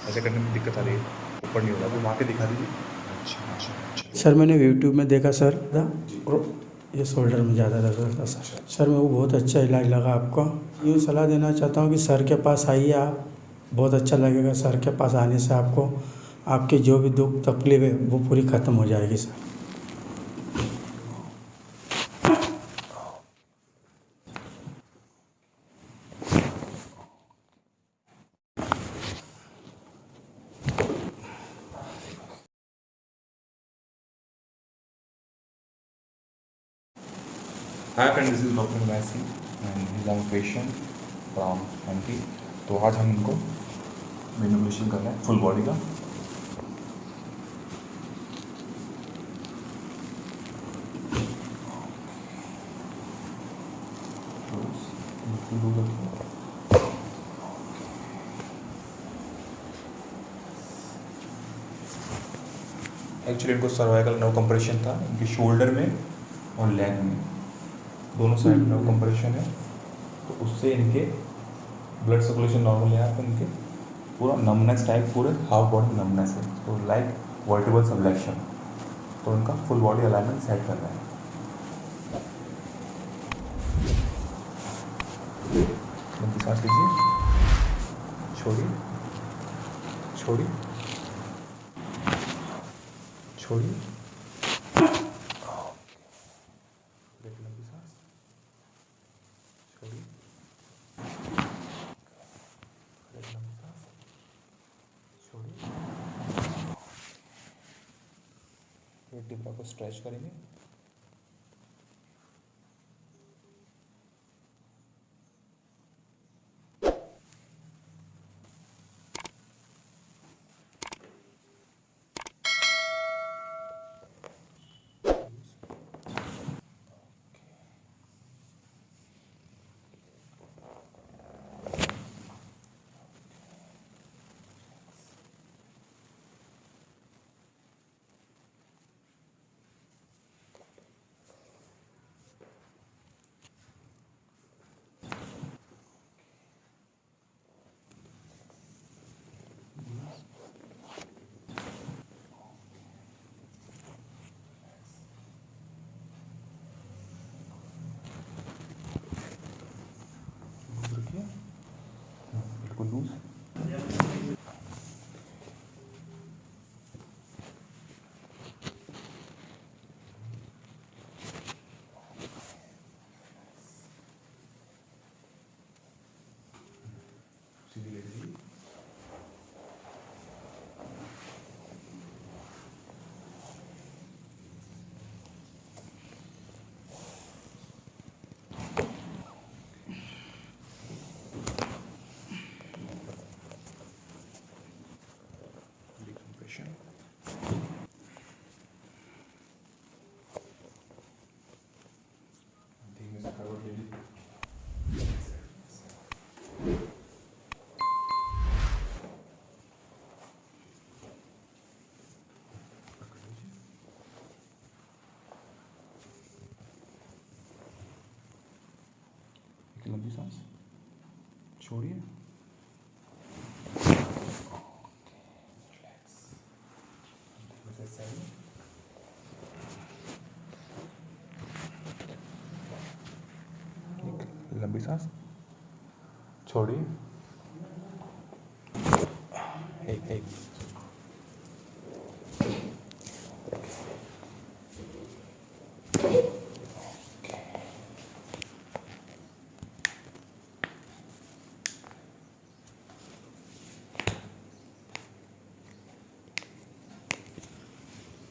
ऐसे करने में दिक्कत आ रही है, ऊपर नहीं हो रहा, तो वहाँ के दिखा दीजिए। अच्छा अच्छा अच्छा। सर मैंने यूट्यूब में देखा सर जी। और ये शोल्डर में ज़्यादा दर्द होता सर मैं वो बहुत अच्छा इलाज लगा आपको। यूँ सलाह देना चाहता हूँ कि सर के पास आइए आप, बहुत अच्छा लगेगा सर के पास आने से आपको। आपकी जो भी दुख तकलीफ है वो पूरी ख़त्म हो जाएगी sir. Hi friend, this is doctor Massey and his आम पेशेंट फ्रॉम एमपी। तो आज हम इनको मेनुपुलेशन कर रहे हैं फुल बॉडी का। एक्चुअली इनको सर्वाइकल नर्व कंप्रेशन था, इनके शोल्डर में और लेग में दोनों साइड नर्व कंप्रेशन है। तो उससे इनके ब्लड सर्कुलेशन नॉर्मल है, यहाँ पर इनके पूरा नमनेस टाइप, पूरे हाफ बॉडी नमनेस है, तो लाइक वर्टिबल सबलेक्शन। तो इनका फुल बॉडी अलाइनमेंट सेट कर रहे हैं। लंबी सांस लीजिए, छोड़िए छोड़िए छोड़िए, एक लंबी सांस, छोड़िए, एक लंबी सांस, छोड़िए। फिर टिब्रा को स्ट्रेच करेंगे। रखिए, बिल्कुल लूज। सीधी लेट जाइए। Decompression. धीमे से करवट ले लीजिए। पकड़ लीजिए। एक लंबी सांस, छोड़िए, रिलैक्स। धीमे से साइड में, एक लंबी सांस, छोड़िए, एक एक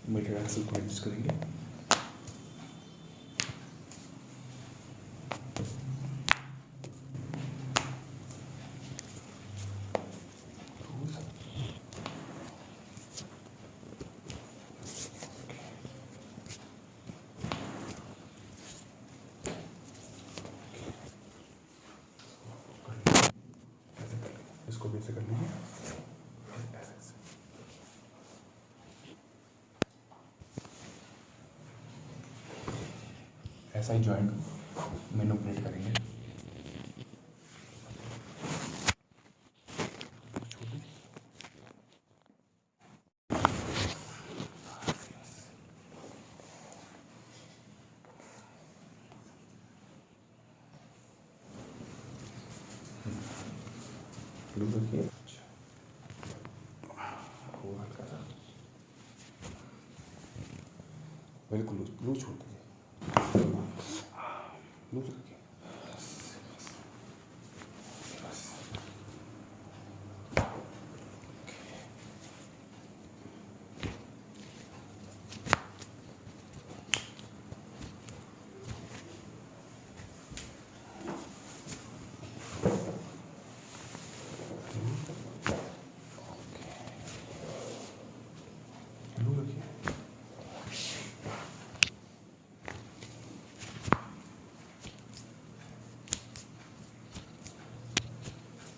मीटर एक्सल को एडजस्ट करेंगे। इसको भी ऐसे कर लीजिए, ऐसे ऐसे। ऐसा ही जॉइंट मैनिपुलेट करेंगे। छोड़ दीजिए, लूज रखिए। अच्छा, वो हल्का सा बिल्कुल लूज लूज छोड़ दीजिए, लूज रखिए।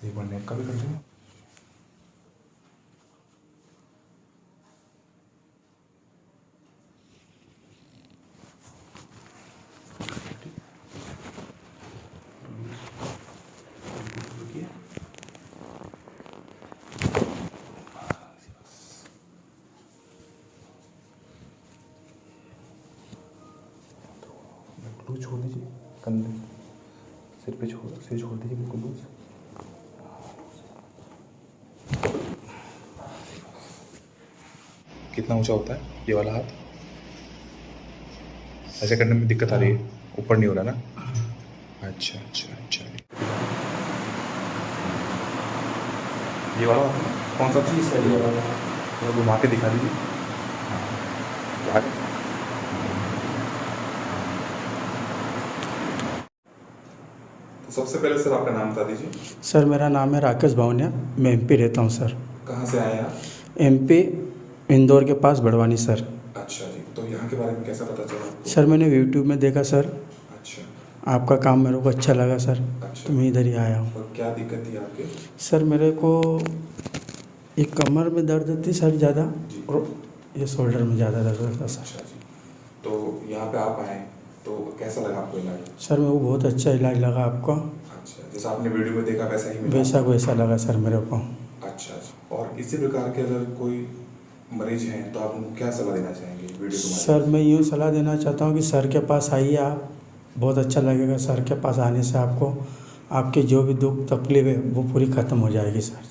एक बार नेक का भी कर दूँ। लूज छोड़ दीजिए, कंधे सिर पे छोड़ दीजिए बिल्कुल लूज। कितना ऊंचा होता है ये वाला हाथ? ऐसे करने में दिक्कत आ रही है, ऊपर नहीं हो रहा ना? अच्छा अच्छा अच्छा। ये वाला कौन सा चीज़ है? ये वाला थोड़ा घुमा के दिखा दीजिए। आगे। तो सबसे पहले सर आपका नाम बता दीजिए। सर मेरा नाम है राकेश भावनिया, मैं एमपी रहता हूँ सर। कहाँ से आए आप? एमपी इंदौर के पास बड़वानी सर। अच्छा जी, तो यहाँ के बारे में कैसा पता चला आपको? सर मैंने यूट्यूब में देखा सर, अच्छा आपका काम मेरे को अच्छा लगा सर, अच्छा। तो मैं इधर ही आया हूँ। और क्या दिक्कत थी आपके? सर मेरे को एक कमर में दर्द थी सर ज़्यादा, जी। और ये शोल्डर में ज़्यादा दर्द था सर। अच्छा जी, तो यहाँ पे आप आए तो कैसा लगा आपको इलाज? सर मेरे को बहुत अच्छा इलाज लगा आपका। अच्छा, जैसा आपने वीडियो में देखा वैसा ही मिला? वैसा लगा सर मेरे को। अच्छा अच्छा। और इसी प्रकार के अगर कोई मरीज हैं तो आप उनको क्या सलाह देना चाहेंगे वीडियो के माध्यम सर से? मैं यूँ सलाह देना चाहता हूँ कि सर के पास आइए आप, बहुत अच्छा लगेगा। सर के पास आने से आपको आपके जो भी दुख तकलीफ है वो पूरी ख़त्म हो जाएगी सर।